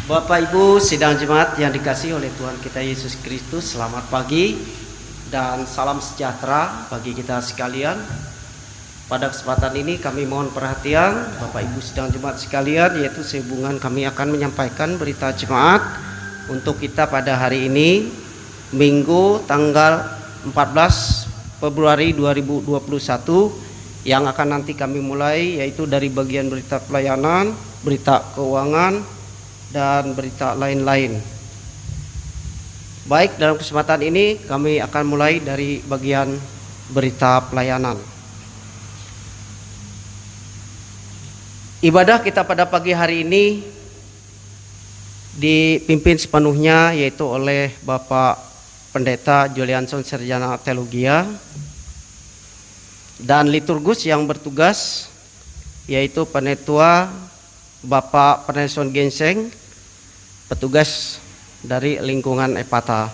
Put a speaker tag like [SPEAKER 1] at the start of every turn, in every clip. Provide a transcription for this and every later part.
[SPEAKER 1] Bapak Ibu sidang jemaat yang dikasihi oleh Tuhan kita Yesus Kristus, selamat pagi dan salam sejahtera bagi kita sekalian. Pada kesempatan ini kami mohon perhatian Bapak Ibu sidang jemaat sekalian, yaitu sehubungan kami akan menyampaikan berita jemaat untuk kita pada hari ini, Minggu tanggal 14 Februari 2021, yang akan nanti kami mulai yaitu dari bagian berita pelayanan, berita keuangan, dan berita lain-lain. Baik, dalam kesempatan ini kami akan mulai dari bagian berita pelayanan. Ibadah kita pada pagi hari ini dipimpin sepenuhnya yaitu oleh Bapak Pendeta Julianson Sarjana Teologia, dan liturgus yang bertugas yaitu Penetua Bapak Peneson Genseng, petugas dari lingkungan Epata.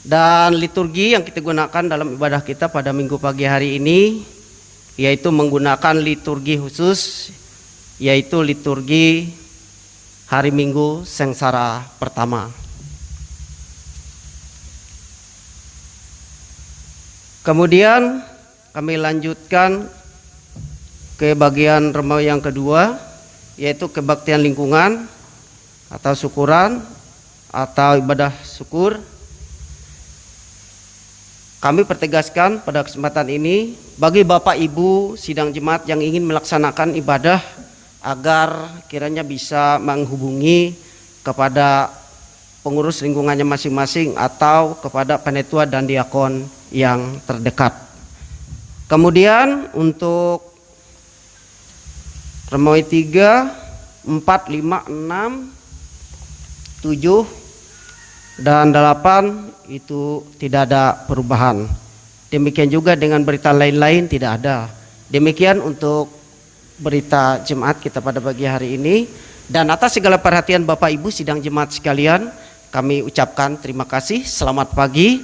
[SPEAKER 1] Dan liturgi yang kita gunakan dalam ibadah kita pada minggu pagi hari ini yaitu menggunakan liturgi khusus, yaitu liturgi hari Minggu Sengsara pertama. Kemudian kami lanjutkan ke bagian remaja yang kedua, yaitu kebaktian lingkungan atau syukuran atau ibadah syukur. Kami pertegaskan pada kesempatan ini bagi Bapak Ibu sidang jemaat yang ingin melaksanakan ibadah agar kiranya bisa menghubungi kepada pengurus lingkungannya masing-masing atau kepada penetua dan diakon yang terdekat. Kemudian untuk remaja 3, 4, 5, 6, 7 dan 8 itu tidak ada perubahan. Demikian juga dengan berita lain-lain tidak ada. Demikian untuk berita jemaat kita pada pagi hari ini. Dan atas segala perhatian Bapak Ibu sidang jemaat sekalian, kami ucapkan terima kasih. Selamat pagi,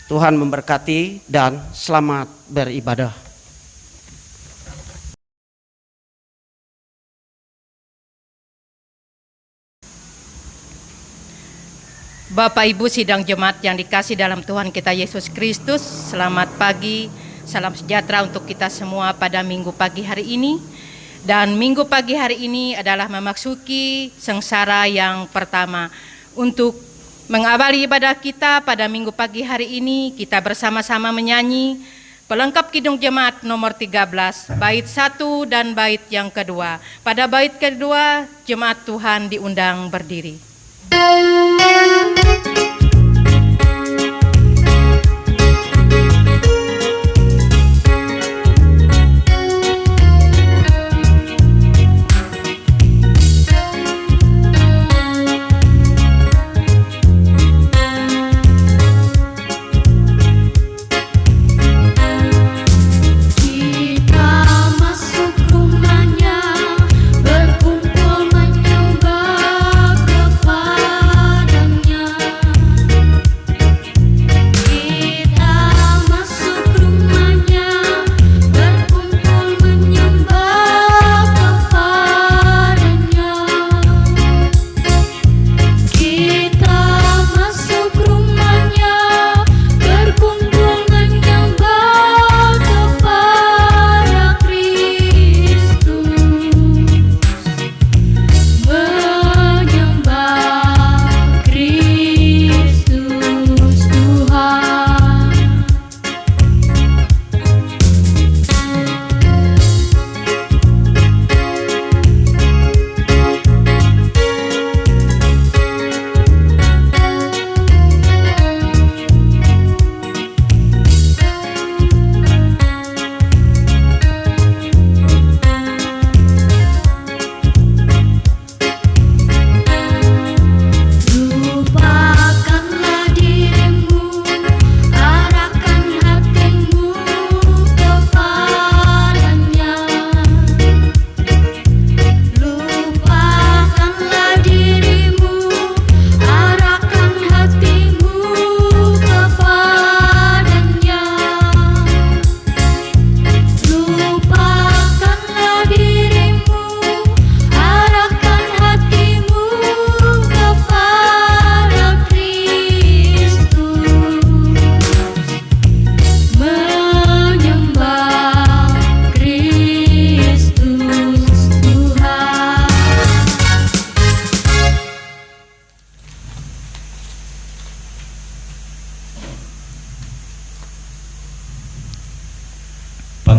[SPEAKER 1] Tuhan memberkati dan selamat beribadah.
[SPEAKER 2] Bapak Ibu sidang jemaat yang dikasih dalam Tuhan kita Yesus Kristus, selamat pagi, salam sejahtera untuk kita semua pada minggu pagi hari ini. Dan minggu pagi hari ini adalah memasuki sengsara yang pertama. Untuk mengawali ibadah kita pada minggu pagi hari ini, kita bersama-sama menyanyi pelengkap Kidung Jemaat nomor 13, bait 1 dan bait yang kedua. Pada bait kedua, jemaat Tuhan diundang berdiri.
[SPEAKER 3] Berkumpul menyembah kepada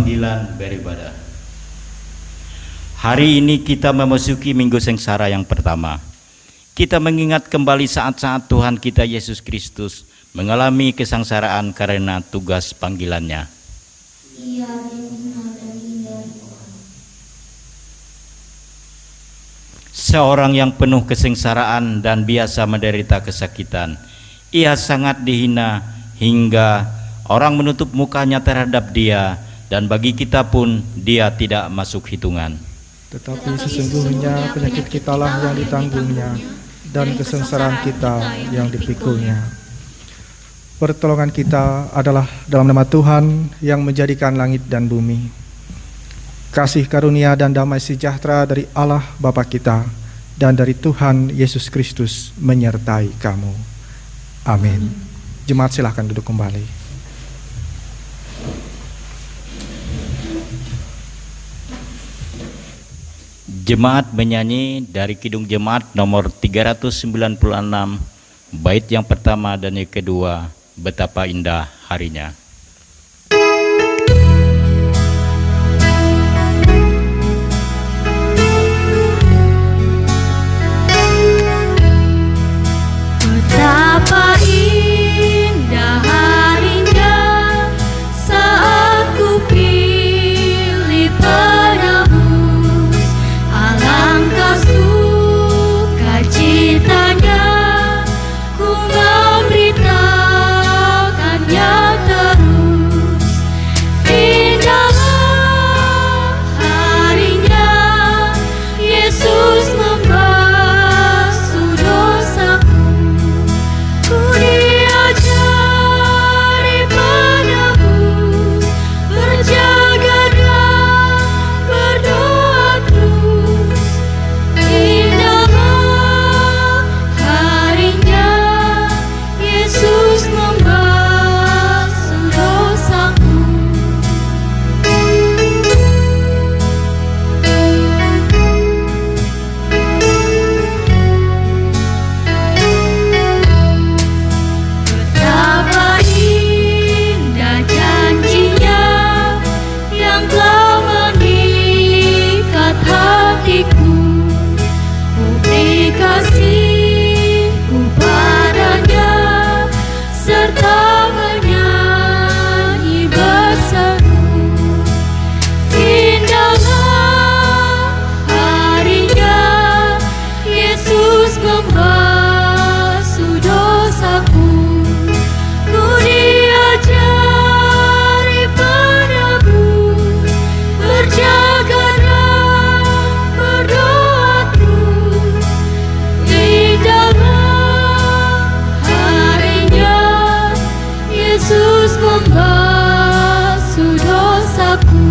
[SPEAKER 3] panggilan beribadah. Hari ini kita memasuki Minggu Sengsara yang pertama. Kita mengingat kembali saat-saat Tuhan kita Yesus Kristus mengalami kesengsaraan karena tugas panggilannya. Seorang yang penuh kesengsaraan dan biasa menderita kesakitan. Ia sangat dihina hingga orang menutup mukanya terhadap dia, dan bagi kita pun dia tidak masuk hitungan.
[SPEAKER 4] Tetapi sesungguhnya penyakit kitalah yang ditanggungnya, dan kesengsaraan kita yang dipikulnya. Pertolongan kita adalah dalam nama Tuhan yang menjadikan langit dan bumi. Kasih karunia dan damai sejahtera dari Allah Bapa kita dan dari Tuhan Yesus Kristus menyertai kamu. Amin. Jemaat silahkan duduk kembali.
[SPEAKER 3] Jemaat menyanyi dari Kidung Jemaat nomor 396, bait yang pertama dan yang kedua, Betapa Indah Harinya.
[SPEAKER 5] Betapa indah harinya saat ku pilih penebus, alangkah sukacitanya ku memberitakannya terus. Indahlah harinya Yesus membasuh dosaku. Ku diajari penebus, berjaga dan berdoa terus. Indahlah harinya Yesus membasuh dosaku. Betapa indah janjinya yang telah mengikat hatiku. Ku beri kasihku padanya serta menyanyi berseru. Indahlah harinya Yesus membasuh dosaku. Ku diajari penebus, berjaga dan berdoa terus. Indahlah harinya Yesus membasuh dosaku.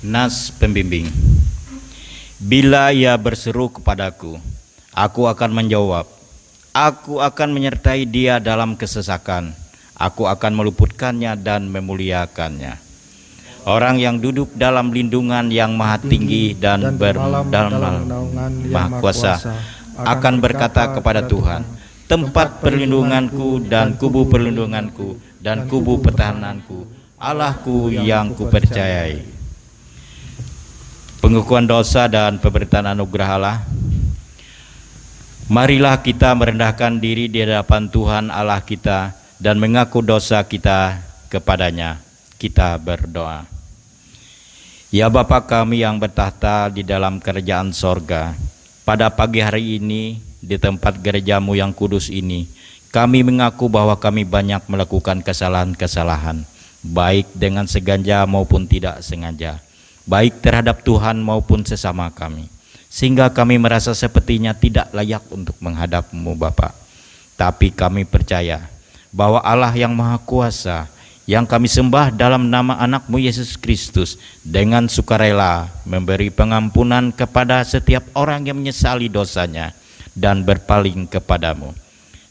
[SPEAKER 3] Nas pembimbing. Bila ia berseru kepadaku, aku akan menjawab. Aku akan menyertai dia dalam kesesakan. Aku akan meluputkannya dan memuliakannya. Orang yang duduk dalam lindungan yang maha tinggi dan dalam
[SPEAKER 4] naungan yang
[SPEAKER 3] maha kuasa akan berkata kepada Tuhan, tempat perlindunganku dan kubu perlindunganku dan kubu pertahananku, Allahku yang kupercayai. Pengakuan dosa dan pemberitaan anugerah Allah. Marilah kita merendahkan diri di hadapan Tuhan Allah kita dan mengaku dosa kita kepadanya. Kita berdoa. Ya Bapa kami yang bertahta di dalam kerajaan sorga, pada pagi hari ini di tempat gerejamu yang kudus ini, kami mengaku bahwa kami banyak melakukan kesalahan-kesalahan, baik dengan sengaja maupun tidak sengaja, baik terhadap Tuhan maupun sesama kami, sehingga kami merasa sepertinya tidak layak untuk menghadap-Mu Bapa. Tapi kami percaya bahwa Allah yang Maha Kuasa, yang kami sembah dalam nama anak-Mu Yesus Kristus, dengan sukarela memberi pengampunan kepada setiap orang yang menyesali dosanya dan berpaling kepadamu.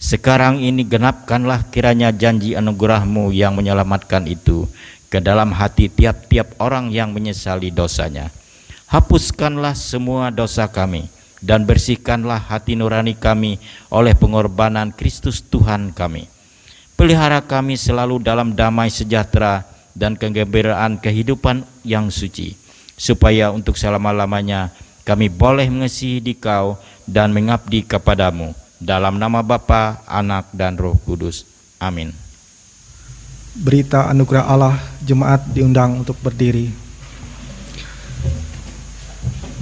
[SPEAKER 3] Sekarang ini genapkanlah kiranya janji anugerah-Mu yang menyelamatkan itu ke dalam hati tiap-tiap orang yang menyesali dosanya. Hapuskanlah semua dosa kami dan bersihkanlah hati nurani kami oleh pengorbanan Kristus Tuhan kami. Pelihara kami selalu dalam damai sejahtera dan kegembiraan kehidupan yang suci, supaya untuk selama-lamanya kami boleh mengasihi Dikau dan mengabdi kepadamu. Dalam nama Bapa, Anak, dan Roh Kudus. Amin.
[SPEAKER 4] Berita anugerah Allah, jemaat diundang untuk berdiri.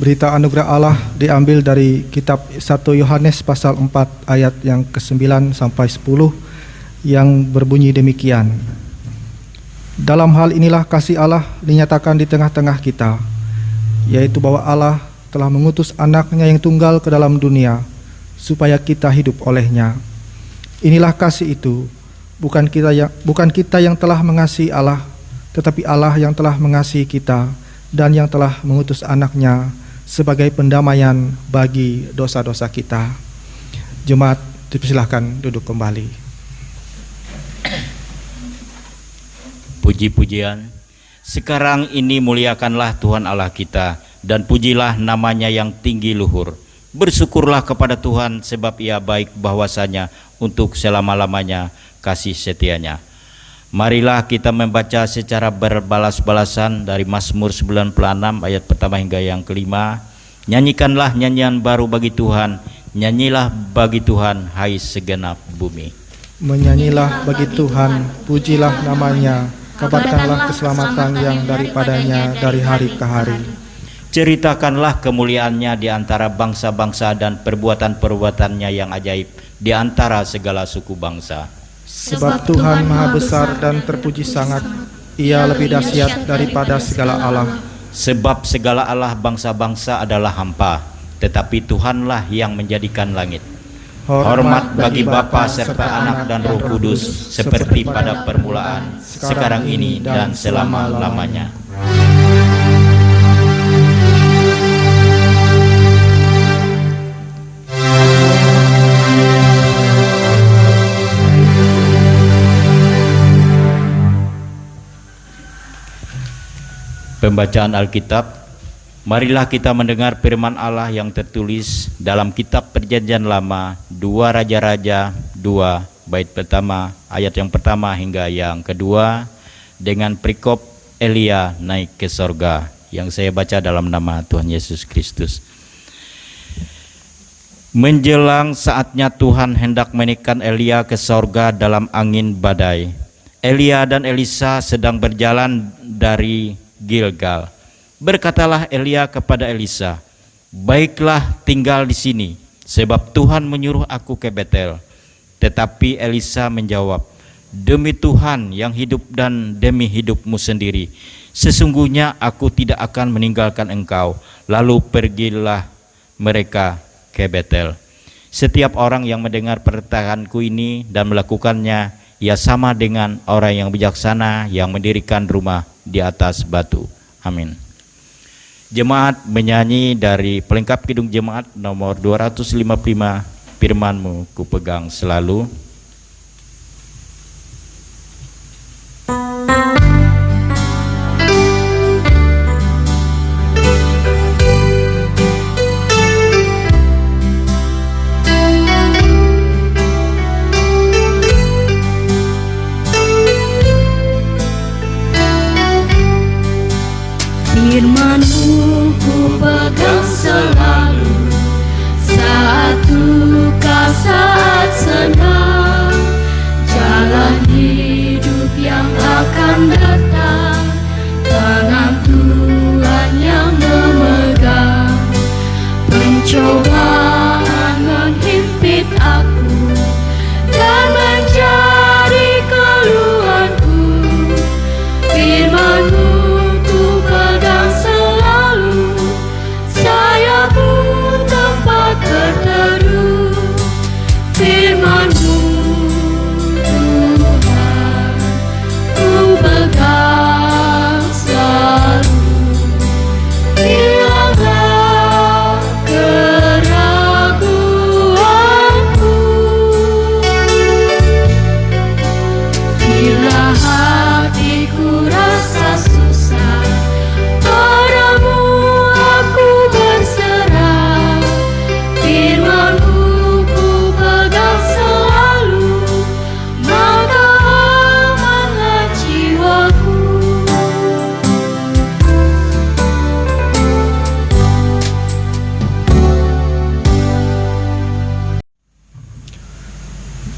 [SPEAKER 4] Berita anugerah Allah diambil dari kitab 1 Yohanes pasal 4 ayat yang ke-9 sampai 10 yang berbunyi demikian. Dalam hal inilah kasih Allah dinyatakan di tengah-tengah kita, yaitu bahwa Allah telah mengutus anaknya yang tunggal ke dalam dunia, supaya kita hidup olehnya. Inilah kasih itu, bukan kita yang telah mengasihi Allah, tetapi Allah yang telah mengasihi kita dan yang telah mengutus anaknya sebagai pendamaian bagi dosa-dosa kita. Jemaat dipersilahkan duduk kembali.
[SPEAKER 3] Puji-pujian. Sekarang ini muliakanlah Tuhan Allah kita, dan pujilah namanya yang tinggi luhur. Bersyukurlah kepada Tuhan, sebab Ia baik, bahwasanya untuk selama-lamanya kasih setianya. Marilah kita membaca secara berbalas-balasan dari Mazmur 96 ayat pertama hingga yang kelima. Nyanyikanlah nyanyian baru bagi Tuhan, nyanyilah bagi Tuhan, hai segenap bumi.
[SPEAKER 4] Menyanyilah bagi Tuhan, pujilah namanya, kabarkanlah keselamatan yang daripadanya dari hari ke hari.
[SPEAKER 3] Ceritakanlah kemuliaannya di antara bangsa-bangsa dan perbuatan-perbuatannya yang ajaib di antara segala suku bangsa.
[SPEAKER 4] Sebab Tuhan maha besar dan terpuji sangat, Ia lebih dahsyat daripada segala Allah.
[SPEAKER 3] Sebab segala Allah bangsa-bangsa adalah hampa, tetapi Tuhanlah yang menjadikan langit. Hormat bagi Bapa serta Anak dan Roh Kudus, seperti pada permulaan, sekarang ini, dan selama-lamanya. Pembacaan Alkitab. Marilah kita mendengar firman Allah yang tertulis dalam kitab Perjanjian Lama, 2 Raja-Raja 2 bait pertama, ayat yang pertama hingga yang kedua, dengan perikop Elia naik ke sorga, yang saya baca dalam nama Tuhan Yesus Kristus. Menjelang saatnya Tuhan hendak menaikkan Elia ke sorga dalam angin badai. Elia dan Elisa sedang berjalan dari Gilgal. Berkatalah Elia kepada Elisa, "Baiklah, tinggal di sini, sebab Tuhan menyuruh aku ke Betel." Tetapi Elisa menjawab, "Demi Tuhan yang hidup dan demi hidupmu sendiri, sesungguhnya aku tidak akan meninggalkan engkau." Lalu pergilah mereka ke Betel. Setiap orang yang mendengar perkataanku ini dan melakukannya, ia sama dengan orang yang bijaksana yang mendirikan rumah di atas batu. Amin. Jemaat menyanyi dari pelengkap Kidung Jemaat nomor 255, Firman-Mu ku pegang selalu.
[SPEAKER 5] Firman-Mu ku pegang selalu, saat duka, saat senang, jalan hidup yang akan datang, tangan Tuhan yang memegang. Pencobaan menghimpit aku dan menjadi keluhanku, Firman-Mu pegang selalu, saya pun tempat berteduh. Firman-Mu Tuhan, ku pegang selalu. Hilanglah keraguan,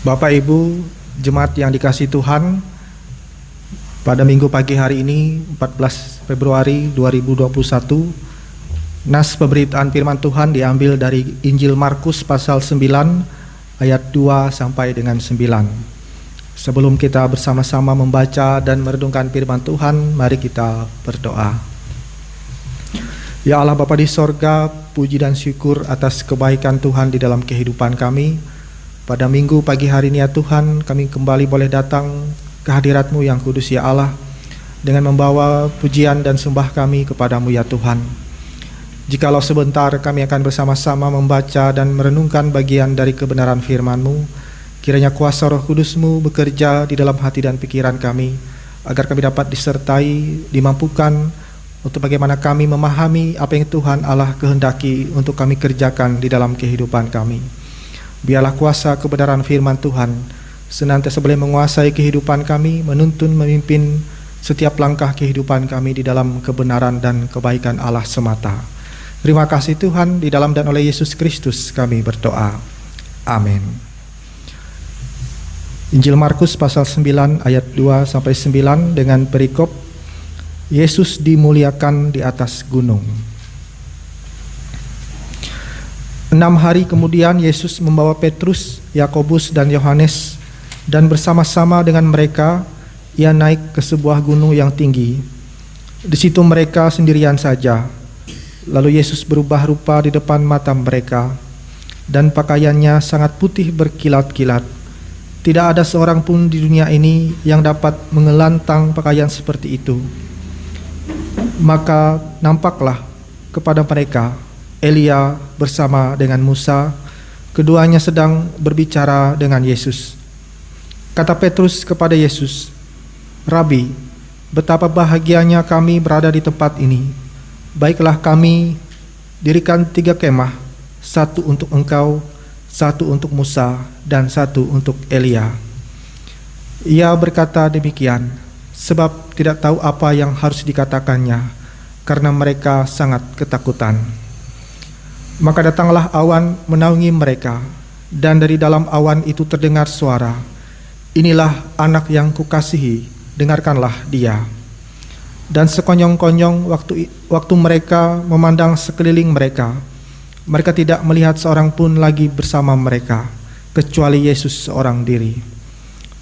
[SPEAKER 4] Bapak Ibu jemaat yang dikasihi Tuhan, pada minggu pagi hari ini 14 Februari 2021, nas pemberitaan firman Tuhan diambil dari Injil Markus pasal 9 ayat 2 sampai dengan 9. Sebelum kita bersama-sama membaca dan merenungkan firman Tuhan, mari kita berdoa. Ya Allah Bapa di sorga, puji dan syukur atas kebaikan Tuhan di dalam kehidupan kami. Pada minggu pagi hari ini ya Tuhan, kami kembali boleh datang ke hadirat-Mu yang kudus ya Allah, dengan membawa pujian dan sembah kami kepadamu ya Tuhan. Jikalau sebentar kami akan bersama-sama membaca dan merenungkan bagian dari kebenaran firman-Mu, kiranya kuasa Roh Kudus-Mu bekerja di dalam hati dan pikiran kami, agar kami dapat disertai, dimampukan untuk bagaimana kami memahami apa yang Tuhan Allah kehendaki untuk kami kerjakan di dalam kehidupan kami. Biarlah kuasa kebenaran firman Tuhan senantiasa boleh menguasai kehidupan kami, menuntun, memimpin setiap langkah kehidupan kami di dalam kebenaran dan kebaikan Allah semata. Terima kasih Tuhan, di dalam dan oleh Yesus Kristus kami berdoa. Amin. Injil Markus pasal 9 ayat 2 sampai 9 dengan perikop Yesus dimuliakan di atas gunung. 6 hari kemudian Yesus membawa Petrus, Yakobus dan Yohanes, dan bersama-sama dengan mereka ia naik ke sebuah gunung yang tinggi. Di situ mereka sendirian saja. Lalu Yesus berubah rupa di depan mata mereka, dan pakaiannya sangat putih berkilat-kilat. Tidak ada seorang pun di dunia ini yang dapat mengelantang pakaian seperti itu. Maka nampaklah kepada mereka Elia bersama dengan Musa, keduanya sedang berbicara dengan Yesus. Kata Petrus kepada Yesus, "Rabi, betapa bahagianya kami berada di tempat ini. Baiklah kami dirikan 3 kemah, 1 untuk engkau, 1 untuk Musa, dan 1 untuk Elia." Ia berkata demikian sebab tidak tahu apa yang harus dikatakannya, karena mereka sangat ketakutan. Maka datanglah awan menaungi mereka, dan dari dalam awan itu terdengar suara, "Inilah anak yang kukasihi, dengarkanlah dia." Dan sekonyong-konyong waktu mereka memandang sekeliling mereka, mereka tidak melihat seorang pun lagi bersama mereka, kecuali Yesus seorang diri.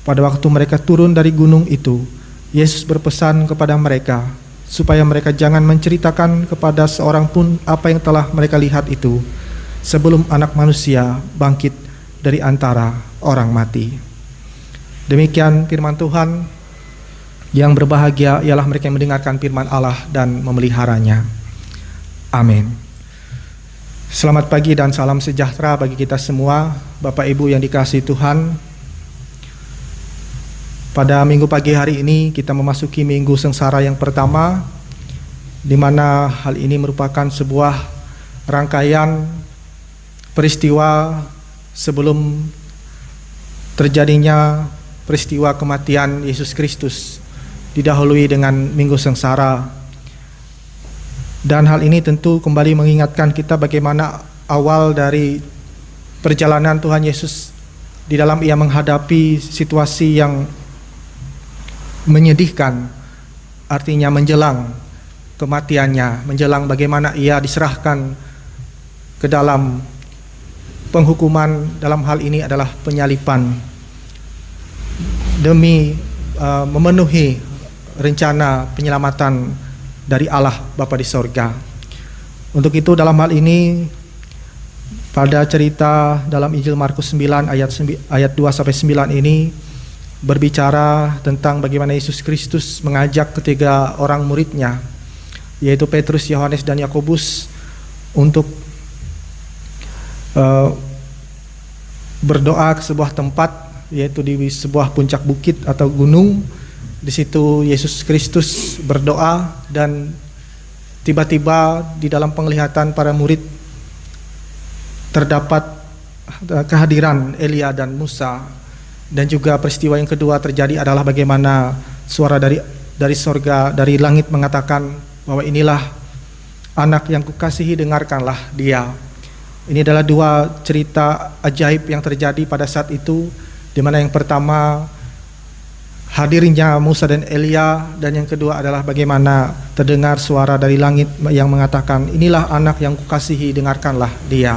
[SPEAKER 4] Pada waktu mereka turun dari gunung itu, Yesus berpesan kepada mereka supaya mereka jangan menceritakan kepada seorang pun apa yang telah mereka lihat itu, sebelum Anak Manusia bangkit dari antara orang mati. Demikian firman Tuhan. Yang berbahagia ialah mereka yang mendengarkan firman Allah dan memeliharanya. Amin. Selamat pagi dan salam sejahtera bagi kita semua, Bapak Ibu yang dikasihi Tuhan. Pada minggu pagi hari ini kita memasuki minggu sengsara yang pertama, di mana hal ini merupakan sebuah rangkaian peristiwa sebelum terjadinya peristiwa kematian Yesus Kristus, didahului dengan minggu sengsara. Dan hal ini tentu kembali mengingatkan kita bagaimana awal dari perjalanan Tuhan Yesus di dalam ia menghadapi situasi yang menyedihkan, artinya menjelang kematiannya, menjelang bagaimana ia diserahkan ke dalam penghukuman, dalam hal ini adalah penyaliban, demi memenuhi rencana penyelamatan dari Allah Bapa di sorga. Untuk itu dalam hal ini, pada cerita dalam Injil Markus 9 ayat 2 sampai 9 ini berbicara tentang bagaimana Yesus Kristus mengajak ketiga orang muridnya, yaitu Petrus, Yohanes, dan Yakobus, untuk berdoa ke sebuah tempat, yaitu di sebuah puncak bukit atau gunung. Di situ Yesus Kristus berdoa, dan tiba-tiba di dalam penglihatan para murid terdapat kehadiran Elia dan Musa. Dan juga peristiwa yang kedua terjadi adalah bagaimana suara dari sorga, dari langit mengatakan bahwa inilah anak yang kukasihi, dengarkanlah dia. Ini adalah 2 cerita ajaib yang terjadi pada saat itu, di mana yang pertama hadirnya Musa dan Elia, dan yang kedua adalah bagaimana terdengar suara dari langit yang mengatakan, inilah anak yang kukasihi, dengarkanlah dia.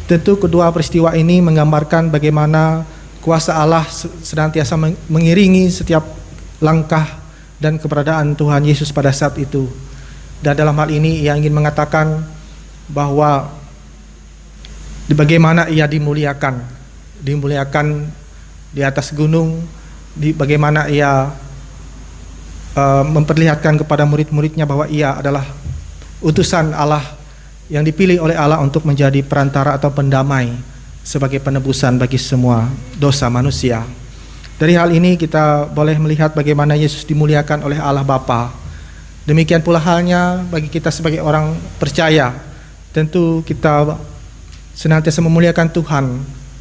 [SPEAKER 4] Tentu kedua peristiwa ini menggambarkan bagaimana kuasa Allah senantiasa mengiringi setiap langkah dan keberadaan Tuhan Yesus pada saat itu. Dan dalam hal ini ia ingin mengatakan bahwa bagaimana ia dimuliakan di atas gunung, bagaimana ia memperlihatkan kepada murid-muridnya bahwa ia adalah utusan Allah yang dipilih oleh Allah untuk menjadi perantara atau pendamai sebagai penebusan bagi semua dosa manusia. Dari hal ini kita boleh melihat bagaimana Yesus dimuliakan oleh Allah Bapa. Demikian pula halnya bagi kita sebagai orang percaya. Tentu kita senantiasa memuliakan Tuhan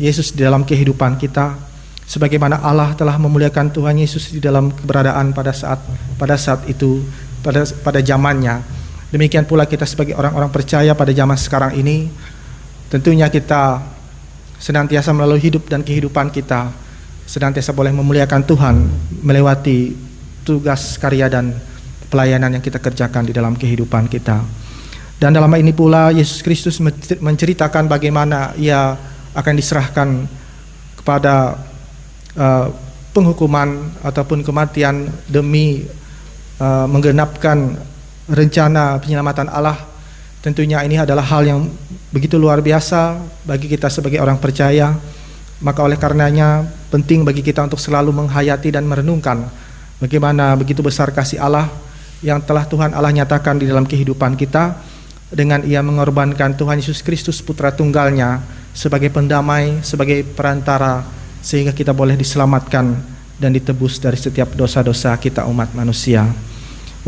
[SPEAKER 4] Yesus di dalam kehidupan kita, sebagaimana Allah telah memuliakan Tuhan Yesus di dalam keberadaan pada saat itu, pada zamannya. Demikian pula kita sebagai orang-orang percaya pada zaman sekarang ini, tentunya kita senantiasa melalui hidup dan kehidupan kita senantiasa boleh memuliakan Tuhan melewati tugas karya dan pelayanan yang kita kerjakan di dalam kehidupan kita. Dan dalam hal ini pula Yesus Kristus menceritakan bagaimana ia akan diserahkan kepada penghukuman ataupun kematian demi menggenapkan rencana penyelamatan Allah. Tentunya ini adalah hal yang begitu luar biasa bagi kita sebagai orang percaya. Maka oleh karenanya penting bagi kita untuk selalu menghayati dan merenungkan bagaimana begitu besar kasih Allah yang telah Tuhan Allah nyatakan di dalam kehidupan kita, dengan ia mengorbankan Tuhan Yesus Kristus putra tunggalnya sebagai pendamai, sebagai perantara, sehingga kita boleh diselamatkan dan ditebus dari setiap dosa-dosa kita umat manusia.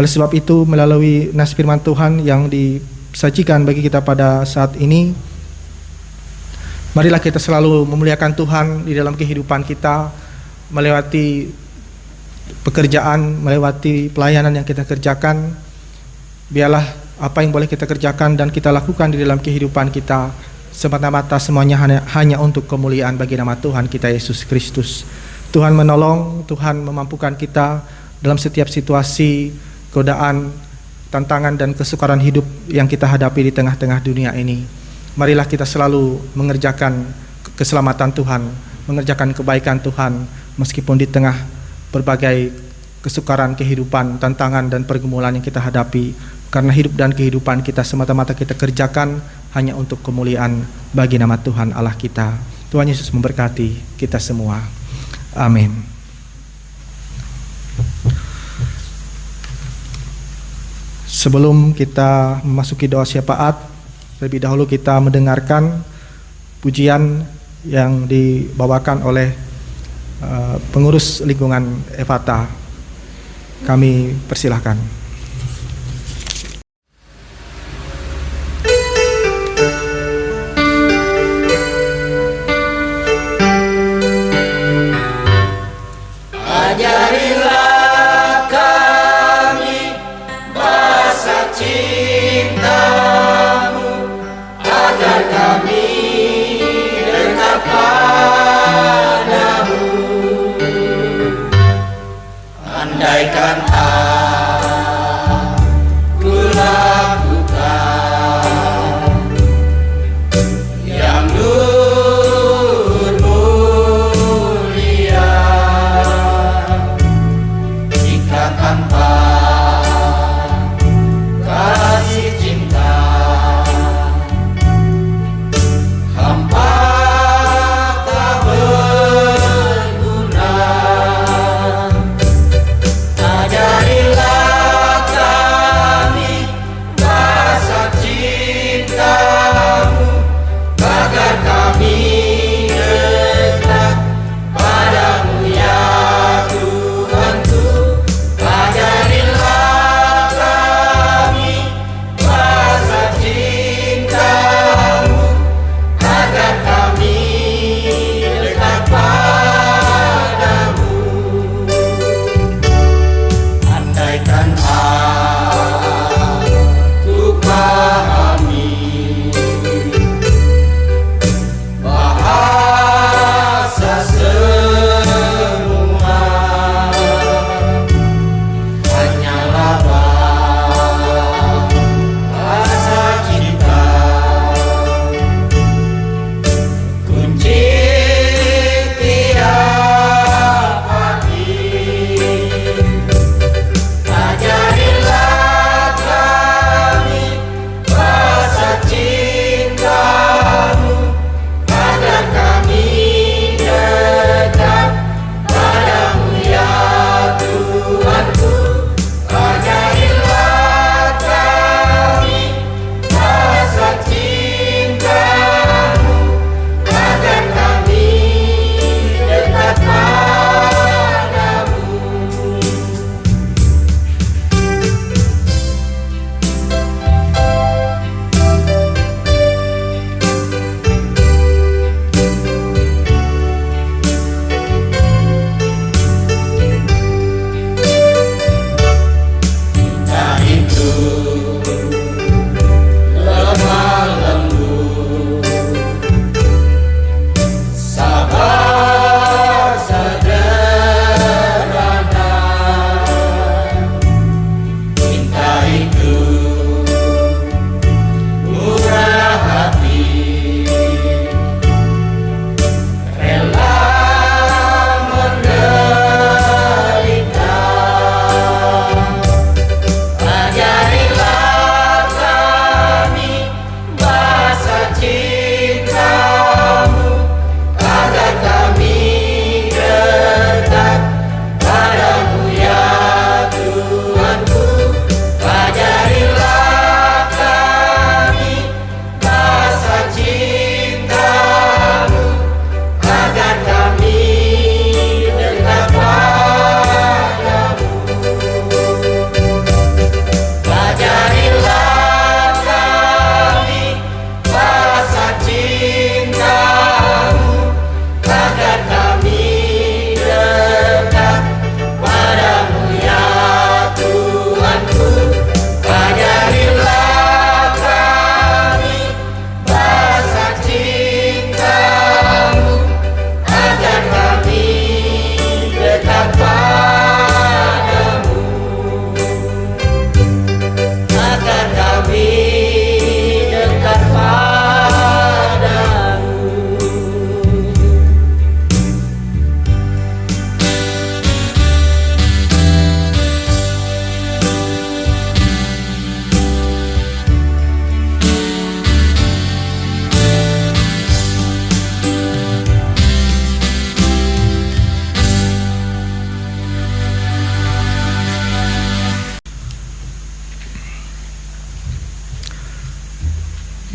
[SPEAKER 4] Oleh sebab itu, melalui nas firman Tuhan yang disajikan bagi kita pada saat ini, marilah kita selalu memuliakan Tuhan di dalam kehidupan kita, melewati pekerjaan, melewati pelayanan yang kita kerjakan. Biarlah apa yang boleh kita kerjakan dan kita lakukan di dalam kehidupan kita semata-mata semuanya hanya untuk kemuliaan bagi nama Tuhan kita Yesus Kristus. Tuhan menolong, Tuhan memampukan kita dalam setiap situasi, godaan, tantangan dan kesukaran hidup yang kita hadapi di tengah-tengah dunia ini. Marilah kita selalu mengerjakan keselamatan Tuhan, mengerjakan kebaikan Tuhan, meskipun di tengah berbagai kesukaran kehidupan, tantangan dan pergumulan yang kita hadapi. Karena hidup dan kehidupan kita semata-mata kita kerjakan hanya untuk kemuliaan bagi nama Tuhan Allah kita. Tuhan Yesus memberkati kita semua. Amin. Sebelum kita memasuki doa syafaat, lebih dahulu kita mendengarkan pujian yang dibawakan oleh pengurus lingkungan Efata. Kami persilahkan.
[SPEAKER 6] Andaikan aku lakukan yang nur mulia, jika tanpa kasih cinta hampa tak berguna. Ajari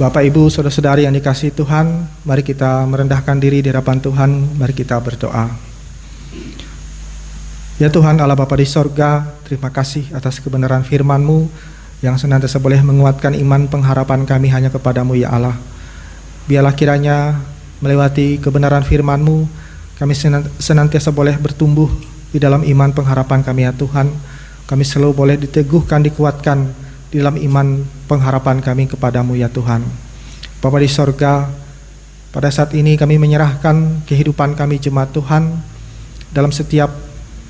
[SPEAKER 4] Bapak, Ibu, saudara-saudari yang dikasihi Tuhan, mari kita merendahkan diri di hadapan Tuhan, mari kita berdoa. Ya Tuhan Allah Bapa di sorga, terima kasih atas kebenaran firman-Mu yang senantiasa boleh menguatkan iman pengharapan kami hanya kepadamu ya Allah. Biarlah kiranya melewati kebenaran firman-Mu, kami senantiasa boleh bertumbuh di dalam iman pengharapan kami ya Tuhan. Kami selalu boleh diteguhkan, dikuatkan di dalam iman pengharapan kami kepadamu ya Tuhan. Bapa di sorga, pada saat ini kami menyerahkan kehidupan kami jemaat Tuhan dalam setiap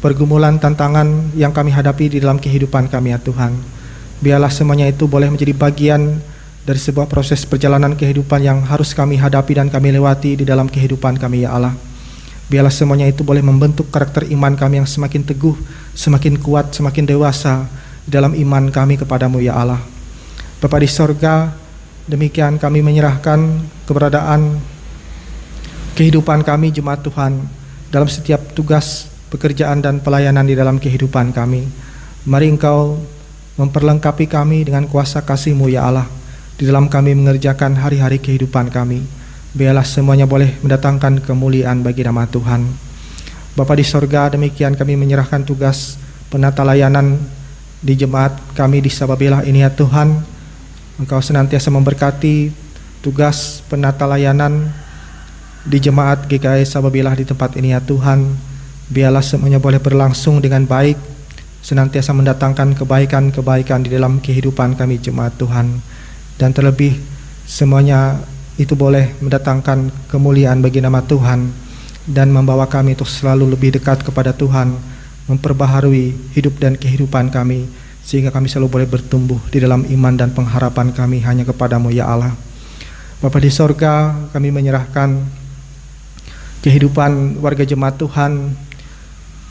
[SPEAKER 4] pergumulan tantangan yang kami hadapi di dalam kehidupan kami ya Tuhan. Biarlah semuanya itu boleh menjadi bagian dari sebuah proses perjalanan kehidupan yang harus kami hadapi dan kami lewati di dalam kehidupan kami ya Allah. Biarlah semuanya itu boleh membentuk karakter iman kami yang semakin teguh, semakin kuat, semakin dewasa dalam iman kami kepadamu ya Allah. Bapa di sorga, demikian kami menyerahkan keberadaan kehidupan kami jemaat Tuhan dalam setiap tugas, pekerjaan dan pelayanan di dalam kehidupan kami. Mari Engkau memperlengkapi kami dengan kuasa kasih-Mu ya Allah di dalam kami mengerjakan hari-hari kehidupan kami. Biarlah semuanya boleh mendatangkan kemuliaan bagi nama Tuhan. Bapa di sorga, demikian kami menyerahkan tugas penata layanan di jemaat kami di Sababila ini ya Tuhan. Engkau senantiasa memberkati tugas penata layanan di jemaat GKI Sababila di tempat ini ya Tuhan. Biarlah semuanya boleh berlangsung dengan baik, senantiasa mendatangkan kebaikan-kebaikan di dalam kehidupan kami jemaat Tuhan. Dan terlebih semuanya itu boleh mendatangkan kemuliaan bagi nama Tuhan dan membawa kami untuk selalu lebih dekat kepada Tuhan, memperbaharui hidup dan kehidupan kami, sehingga kami selalu boleh bertumbuh di dalam iman dan pengharapan kami hanya kepadamu ya Allah. Bapa di sorga, kami menyerahkan kehidupan warga jemaat Tuhan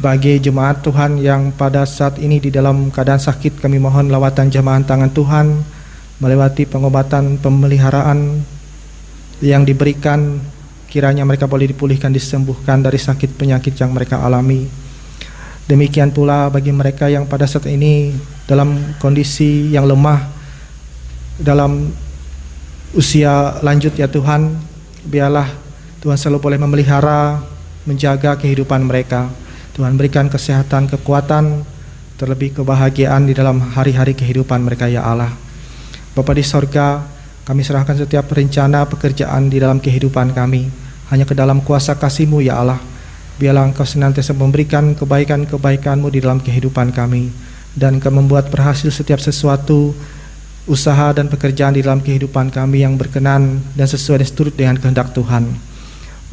[SPEAKER 4] bagi jemaat Tuhan yang pada saat ini di dalam keadaan sakit. Kami mohon lawatan jamahan tangan Tuhan melewati pengobatan, pemeliharaan yang diberikan, kiranya mereka boleh dipulihkan, disembuhkan dari sakit penyakit yang mereka alami. Demikian pula bagi mereka yang pada saat ini dalam kondisi yang lemah, dalam usia lanjut ya Tuhan, biarlah Tuhan selalu boleh memelihara, menjaga kehidupan mereka. Tuhan berikan kesehatan, kekuatan, terlebih kebahagiaan di dalam hari-hari kehidupan mereka ya Allah. Bapa di sorga, kami serahkan setiap rencana pekerjaan di dalam kehidupan kami hanya ke dalam kuasa kasih-Mu ya Allah. Biarlah Engkau senantiasa memberikan kebaikan-kebaikan-Mu di dalam kehidupan kami, dan Engkau membuat berhasil setiap sesuatu usaha dan pekerjaan di dalam kehidupan kami yang berkenan dan sesuai dan seturut dengan kehendak Tuhan.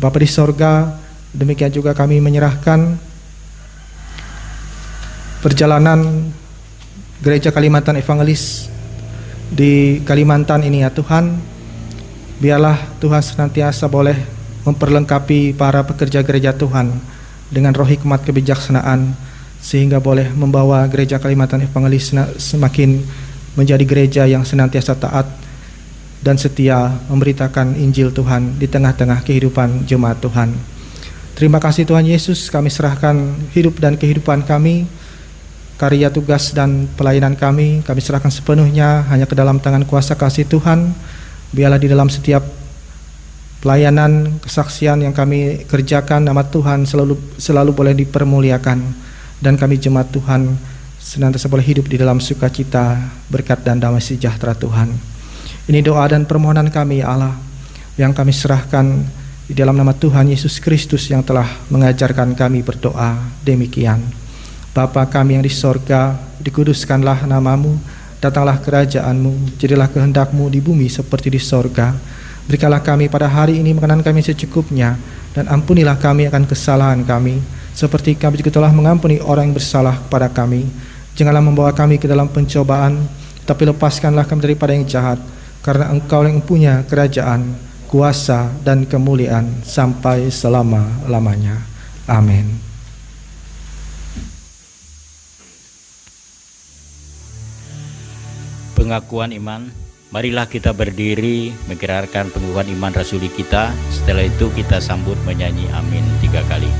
[SPEAKER 4] Bapa di sorga, demikian juga kami menyerahkan perjalanan Gereja Kalimantan Evangelis di Kalimantan ini ya Tuhan. Biarlah Tuhan senantiasa boleh memperlengkapi para pekerja gereja Tuhan dengan roh hikmat kebijaksanaan, sehingga boleh membawa Gereja Kalimantan Evangelis semakin menjadi gereja yang senantiasa taat dan setia memberitakan Injil Tuhan di tengah-tengah kehidupan jemaat Tuhan. Terima kasih Tuhan Yesus, kami serahkan hidup dan kehidupan kami, karya tugas dan pelayanan kami serahkan sepenuhnya hanya ke dalam tangan kuasa kasih Tuhan. Biarlah di dalam setiap pelayanan, kesaksian yang kami kerjakan, nama Tuhan selalu boleh dipermuliakan, dan kami jemaat Tuhan senantiasa boleh hidup di dalam sukacita, berkat dan damai sejahtera Tuhan. Ini doa dan permohonan kami ya Allah, yang kami serahkan di dalam nama Tuhan Yesus Kristus yang telah mengajarkan kami berdoa demikian. Bapa kami yang di sorga, dikuduskanlah namamu, datanglah kerajaan-Mu, jadilah kehendak-Mu di bumi seperti di sorga. Berikanlah kami pada hari ini makanan kami secukupnya, dan ampunilah kami akan kesalahan kami, seperti kami juga telah mengampuni orang yang bersalah kepada kami. Janganlah membawa kami ke dalam pencobaan, tapi lepaskanlah kami daripada yang jahat, karena Engkau yang punya kerajaan, kuasa, dan kemuliaan sampai selama-lamanya. Amin.
[SPEAKER 3] Pengakuan iman. Marilah kita berdiri mengikrarkan pengakuan iman rasuli kita. Setelah itu kita sambut menyanyi amin 3 kali.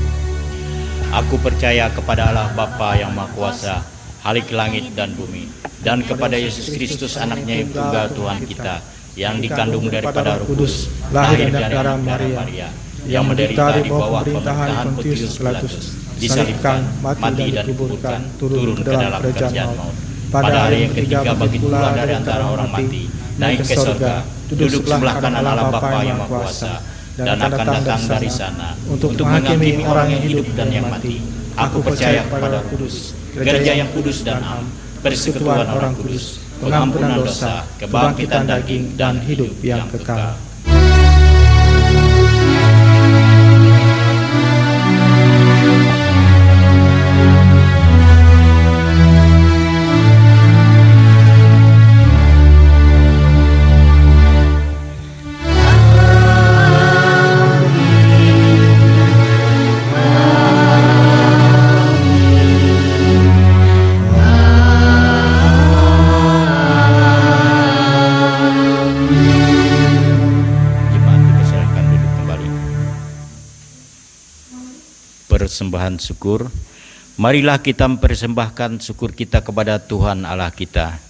[SPEAKER 3] Aku percaya kepada Allah Bapa yang Maha Kuasa, Khalik langit dan bumi, dan kepada Yesus Kristus anaknya yang tunggal Tuhan kita, yang dikandung daripada Roh Kudus, lahir dari darah Maria, yang menderita di bawah pemerintahan Pontius Pilatus, disalibkan, mati dan dikuburkan, turun ke dalam kerajaan maut. Pada hari yang ketiga bangkit pula dari antara orang mati, naik ke surga, duduk sebelah kanan Allah Bapa yang Maha Kuasa, dan akan datang dari sana untuk menghakimi orang yang hidup dan yang mati. Aku percaya kepada Roh Kudus, gereja yang kudus dan am, persekutuan orang kudus, pengampunan dosa, kebangkitan daging, dan hidup yang kekal. Persembahan syukur. Marilah kita mempersembahkan syukur kita kepada Tuhan Allah kita.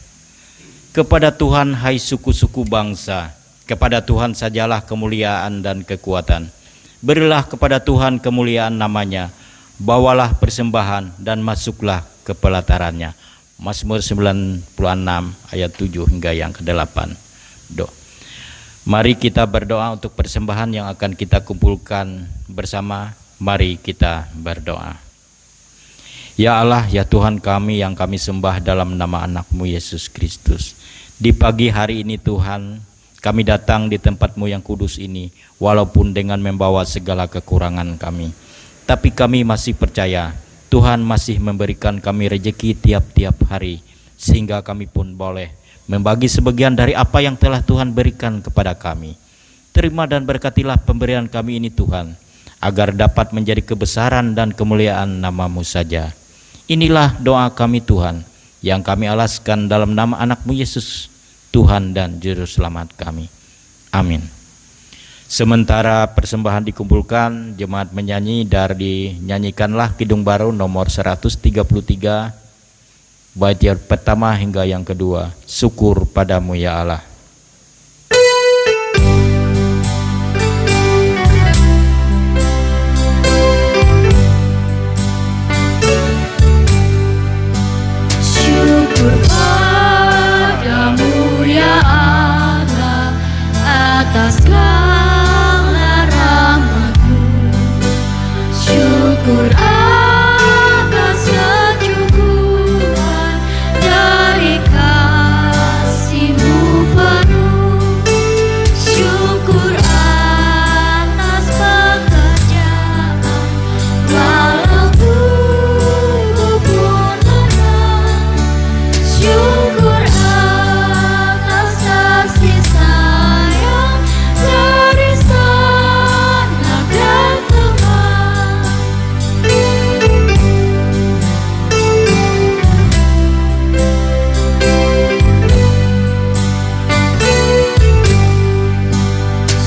[SPEAKER 3] Kepada Tuhan hai suku-suku bangsa, kepada Tuhan sajalah kemuliaan dan kekuatan. Berilah kepada Tuhan kemuliaan namanya, bawalah persembahan dan masuklah ke pelatarannya. Mazmur 96 ayat 7 hingga yang ke-8. Mari kita berdoa untuk persembahan yang akan kita kumpulkan bersama. Mari kita berdoa. Ya Allah, ya Tuhan kami yang kami sembah dalam nama anak-Mu Yesus Kristus. Di pagi hari ini Tuhan, kami datang di tempat-Mu yang kudus ini, walaupun dengan membawa segala kekurangan kami. Tapi kami masih percaya, Tuhan masih memberikan kami rejeki tiap-tiap hari, sehingga kami pun boleh membagi sebagian dari apa yang telah Tuhan berikan kepada kami. Terima dan berkatilah pemberian kami ini Tuhan, agar dapat menjadi kebesaran dan kemuliaan nama-Mu saja. Inilah doa kami Tuhan, yang kami alaskan dalam nama anak-Mu Yesus, Tuhan dan Juru Selamat kami. Amin. Sementara persembahan dikumpulkan, jemaat menyanyi dari nyanyikanlah Kidung Baru nomor 133, bait yang pertama hingga yang kedua. Syukur padamu ya Allah.
[SPEAKER 5] Syukur padamu ya Allah atas segala rahmat-Mu. Syukur atas kecukupan dari kasih-Mu penuh. Syukur atas pekerjaan walau tubuh pun lelah. Syukur atas kasih sayang dari sana dan teman.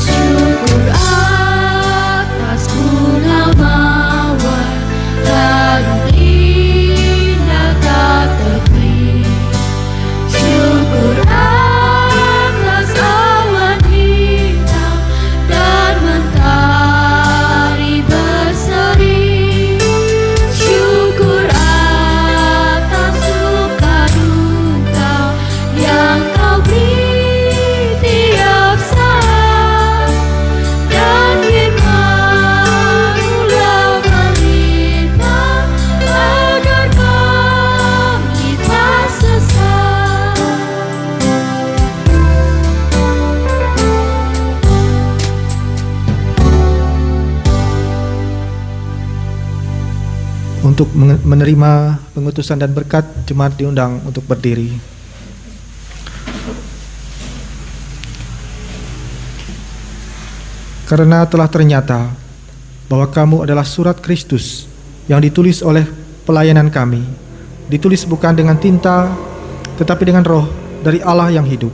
[SPEAKER 5] Syukur atas bunga mawar harum indah tak terkini. Syukur atas awan hitam dan mentari berseri. Syukur atas suka duka yang Kau beri tiap saat, dan firman-Mu-lah berlimpah agar kami tak sesat.
[SPEAKER 4] Untuk menerima pengutusan dan berkat, jemaat diundang untuk berdiri. Karena telah ternyata bahwa kamu adalah surat Kristus yang ditulis oleh pelayanan kami, ditulis bukan dengan tinta, tetapi dengan roh dari Allah yang hidup,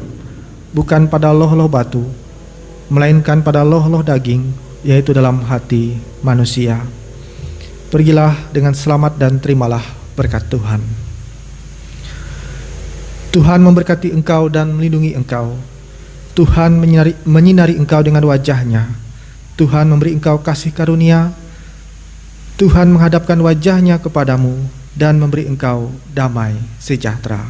[SPEAKER 4] bukan pada loh-loh batu, melainkan pada loh-loh daging, yaitu dalam hati manusia. Pergilah dengan selamat dan terimalah berkat Tuhan. Tuhan memberkati engkau dan melindungi engkau. Tuhan menyinari engkau dengan wajah-Nya. Tuhan memberi engkau kasih karunia. Tuhan menghadapkan wajah-Nya kepadamu dan memberi engkau damai sejahtera.